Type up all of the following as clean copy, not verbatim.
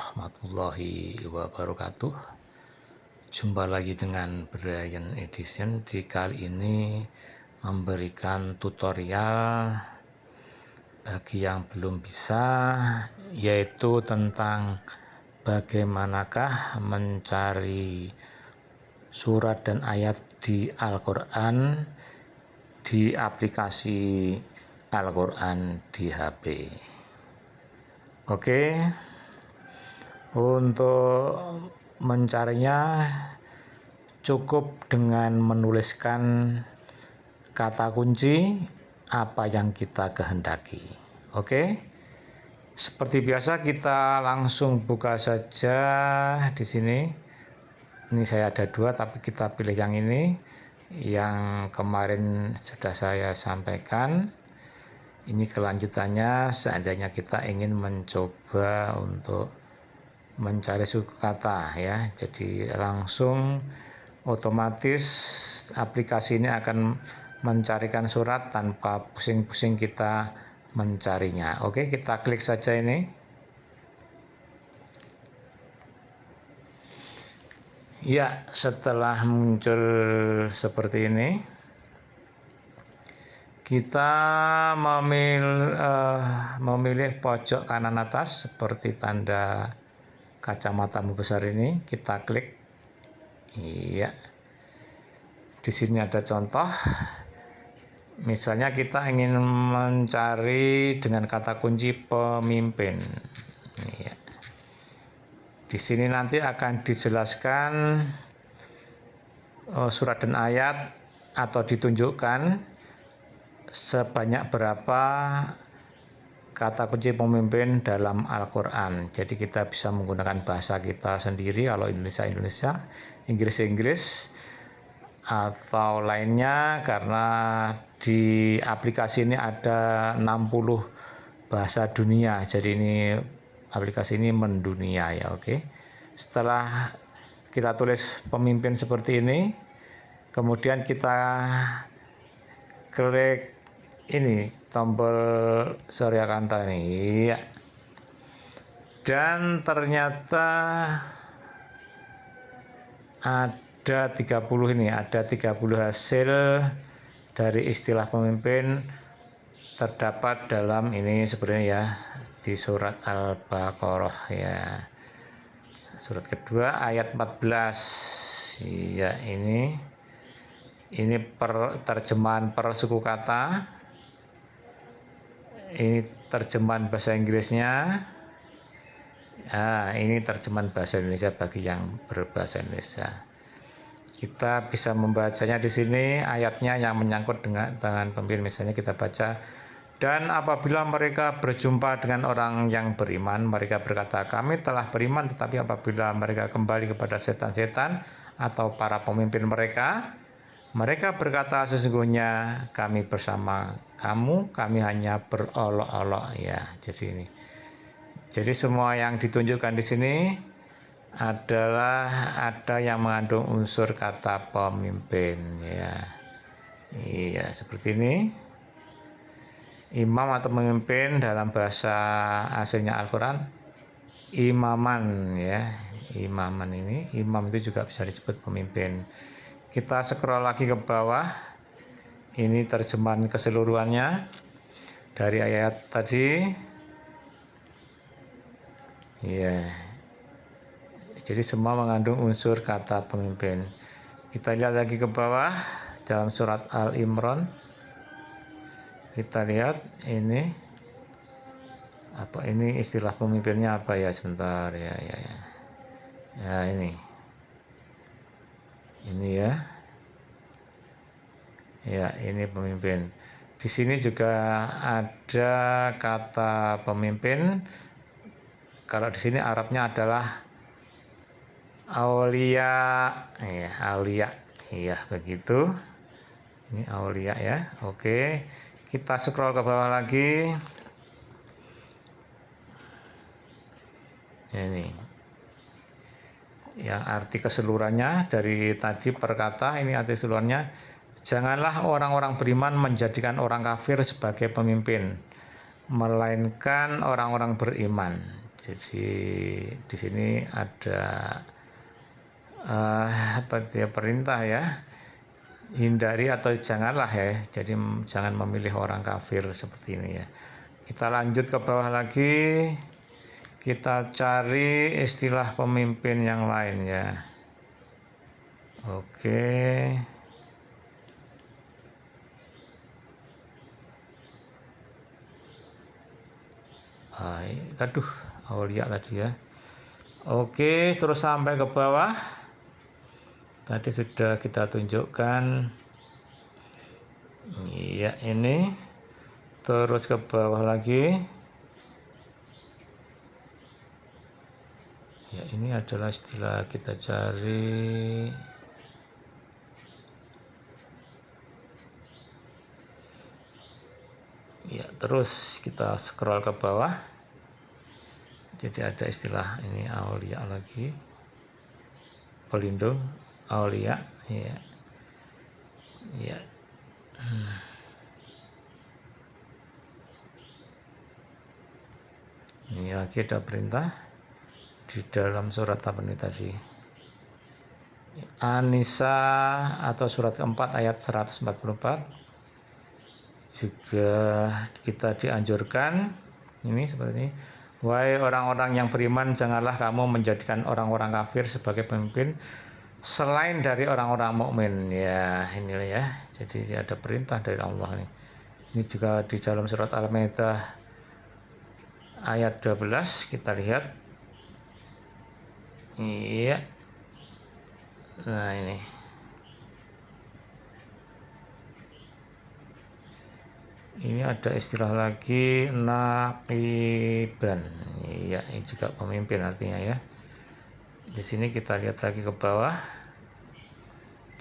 warahmatullahi wabarakatuh. Jumpa lagi dengan Brian Edition. Di kali ini memberikan tutorial bagi yang belum bisa, yaitu tentang bagaimanakah mencari surat dan ayat di Al-Quran di aplikasi Al-Quran di HP. Oke, untuk mencarinya cukup dengan menuliskan kata kunci apa yang kita kehendaki. Oke, seperti biasa kita langsung buka saja di sini. Ini saya ada dua, tapi kita pilih yang ini, yang kemarin sudah saya sampaikan. Ini kelanjutannya seandainya kita ingin mencoba untuk mencari suku kata ya. Jadi langsung otomatis aplikasi ini akan mencarikan surat tanpa pusing-pusing kita mencarinya. Oke, kita klik saja ini. Ya, setelah muncul seperti ini, kita memilih pojok kanan atas seperti tanda kacamata besar ini, kita klik. Iya, di sini ada contoh. Misalnya kita ingin mencari dengan kata kunci pemimpin. Iya. Di sini nanti akan dijelaskan surat dan ayat atau ditunjukkan sebanyak berapa kata kunci pemimpin dalam Al-Quran. Jadi kita bisa menggunakan bahasa kita sendiri, kalau Indonesia, Inggris, atau lainnya, karena di aplikasi ini ada 60 bahasa dunia. Jadi ini aplikasi ini mendunia ya. Oke. Setelah kita tulis pemimpin seperti ini, kemudian kita klik ini tombol Surya Kanta ini ya. Dan ternyata ada 30 ini, ada 30 hasil dari istilah pemimpin terdapat dalam ini sebenarnya ya, di surat Al-Baqarah ya. Surat kedua ayat 14. Ya, ini terjemahan per suku kata. Ini terjemahan bahasa Inggrisnya. Nah, ini terjemahan bahasa Indonesia bagi yang berbahasa Indonesia. Kita bisa membacanya di sini ayatnya yang menyangkut dengan pemimpin. Misalnya kita baca, dan apabila mereka berjumpa dengan orang yang beriman, mereka berkata, kami telah beriman, tetapi apabila mereka kembali kepada setan-setan atau para pemimpin mereka, mereka berkata, sesungguhnya kami bersama kamu, kami hanya berolok-olok ya. Jadi semua yang ditunjukkan di sini adalah ada yang mengandung unsur kata pemimpin ya. Iya, seperti ini. Imam atau pemimpin dalam bahasa aslinya Al-Quran imaman ya. Imaman ini, imam itu juga bisa disebut pemimpin. Kita scroll lagi ke bawah. Ini terjemahan keseluruhannya dari ayat tadi. Ya. Jadi semua mengandung unsur kata pemimpin. Kita lihat lagi ke bawah dalam surat Al-Imran. Kita lihat ini apa, ini istilah pemimpinnya apa ya, sebentar ya. Ya, ini ya. Ya, ini pemimpin. Di sini juga ada kata pemimpin. Kalau di sini Arabnya adalah aulia. Ya, aulia. Iya, begitu. Ini aulia ya. Oke. Kita scroll ke bawah lagi. Ini yang arti keseluruhannya dari tadi perkata, ini arti keseluruhannya. Janganlah orang-orang beriman menjadikan orang kafir sebagai pemimpin, melainkan orang-orang beriman. Jadi di sini ada perintah ya, hindari atau janganlah ya. Jadi jangan memilih orang kafir seperti ini ya. Kita lanjut ke bawah lagi. Kita cari istilah pemimpin yang lain ya. Oke. Aduh, Aulia tadi ya. Oke, terus sampai ke bawah. Tadi sudah kita tunjukkan. Iya, ini. Terus ke bawah lagi. Ya, ini adalah istilah kita cari. Ya, terus kita scroll ke bawah. Jadi ada istilah ini Aulia lagi. Pelindung Aulia, ya. Ya. Ini lagi ada perintah di dalam surat apa nih tadi? An-Nisa atau surat keempat ayat 144. Juga kita dianjurkan ini seperti ini. Wahai orang-orang yang beriman, janganlah kamu menjadikan orang-orang kafir sebagai pemimpin selain dari orang-orang mukmin. Ya, inilah ya. Jadi ada perintah dari Allah nih. Ini juga di dalam surat Al-Maidah ayat 12 kita lihat. Iya. Nah, ini. Ini ada istilah lagi naqiban. Iya, ini juga pemimpin artinya ya. Di sini kita lihat lagi ke bawah.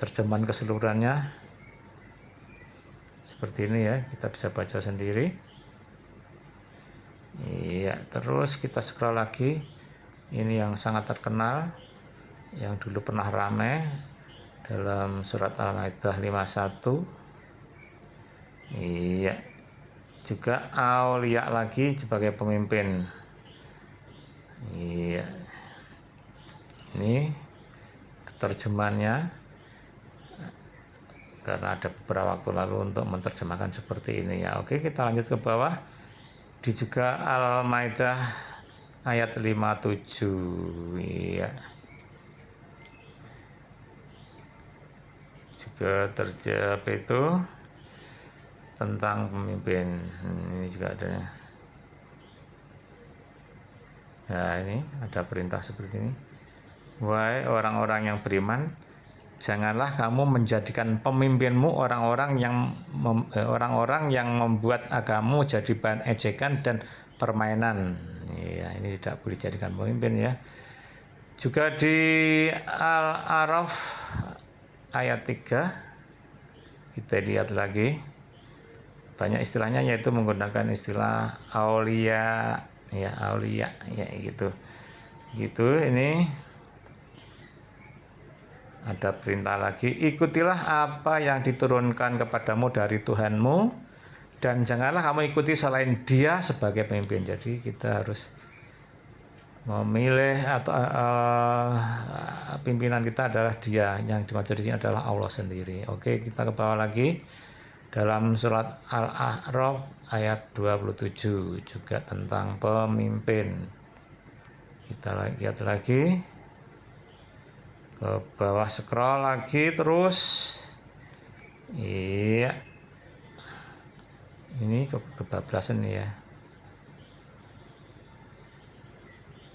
Terjemahan keseluruhannya seperti ini ya, kita bisa baca sendiri. Iya, terus kita scroll lagi. Ini yang sangat terkenal, yang dulu pernah ramai dalam surat Al-Maidah 51. Iya, juga Aulia lagi sebagai pemimpin. Iya, ini terjemahannya karena ada beberapa waktu lalu untuk menerjemahkan seperti ini ya. Oke, kita lanjut ke bawah. Di juga Al-Maidah ayat 57. Iya. Juga terjawab itu tentang pemimpin. Ini juga ada. Nah, ini ada perintah seperti ini. Wahai orang-orang yang beriman, janganlah kamu menjadikan pemimpinmu orang-orang yang membuat agamamu jadi bahan ejekan dan permainan. Ya, ini tidak boleh dijadikan pemimpin ya. Juga di Al-A'raf ayat 3 kita lihat lagi. Banyak istilahnya yaitu menggunakan istilah aulia ya, aulia ya gitu. Gitu ini ada perintah lagi, ikutilah apa yang diturunkan kepadamu dari Tuhanmu dan janganlah kamu ikuti selain Dia sebagai pemimpin. Jadi kita harus memilih atau pimpinan kita adalah Dia, yang dimaksud di sini adalah Allah sendiri. Oke, kita ke bawah lagi dalam surat Al-A'raf ayat 27 juga tentang pemimpin. Kita lihat lagi ke bawah, scroll lagi terus. Iya, ini kebablasan nih ya.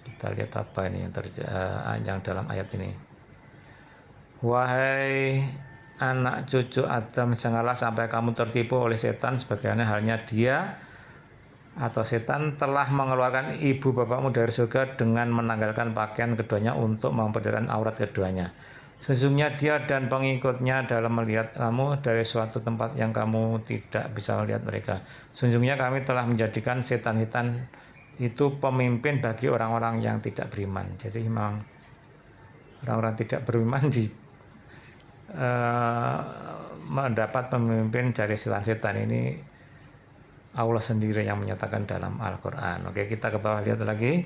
Kita lihat apa ini yang dalam ayat ini. Wahai anak cucu Adam, janganlah sampai kamu tertipu oleh setan sebagaimana halnya dia atau setan telah mengeluarkan ibu bapakmu dari surga dengan menanggalkan pakaian keduanya untuk memperlihatkan aurat keduanya. Sesungguhnya dia dan pengikutnya dalam melihat kamu dari suatu tempat yang kamu tidak bisa melihat mereka. Sesungguhnya kami telah menjadikan setan-setan itu pemimpin bagi orang-orang yang tidak beriman. Jadi memang orang-orang tidak beriman mendapat pemimpin dari setan-setan ini Allah sendiri yang menyatakan dalam Al-Quran. Oke, kita ke bawah lihat lagi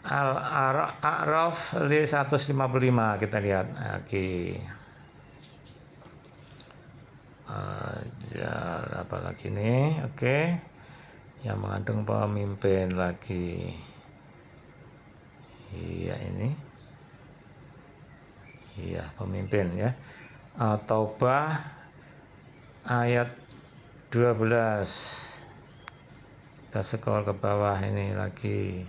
Al-A'raf 155 kita lihat lagi. Apa lagi nih? Oke. Yang mengandung pemimpin lagi. Iya ini. Iya, pemimpin ya. Taubah ayat 12. Kita scroll ke bawah ini lagi.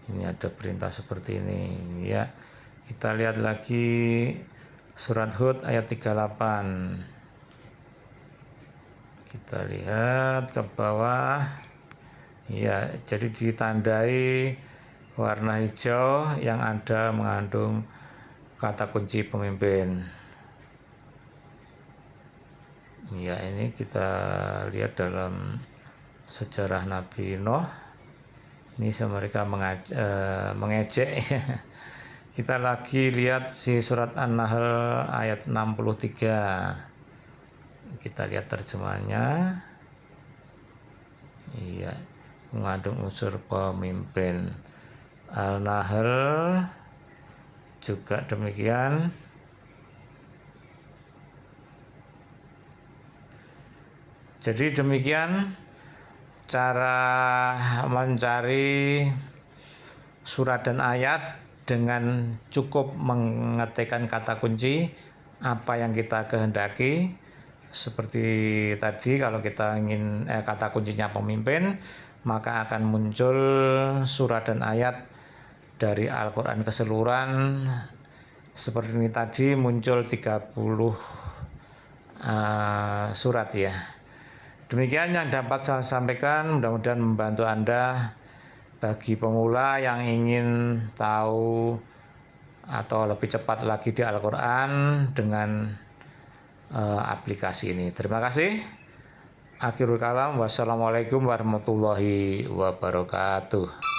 Ini ada perintah seperti ini ya. Kita lihat lagi surat Hud ayat 38. Kita lihat ke bawah. Ya, jadi ditandai warna hijau yang ada mengandung kata kunci pemimpin. Ya, ini kita lihat dalam sejarah Nabi Nuh. Ini mereka mengejek. Kita lagi lihat si surat An-Nahl ayat 63. Kita lihat terjemahannya. Iya, mengandung unsur pemimpin. Al-Nahl juga demikian. Jadi demikian cara mencari surat dan ayat dengan cukup mengetikkan kata kunci apa yang kita kehendaki. Seperti tadi, kalau kita ingin kata kuncinya pemimpin, maka akan muncul surat dan ayat dari Al-Quran keseluruhan. Seperti ini tadi muncul 30 surat ya. Demikian yang dapat saya sampaikan, mudah-mudahan membantu Anda bagi pemula yang ingin tahu atau lebih cepat lagi di Al-Quran dengan aplikasi ini. Terima kasih. Akhirul kalam, wassalamualaikum warahmatullahi wabarakatuh.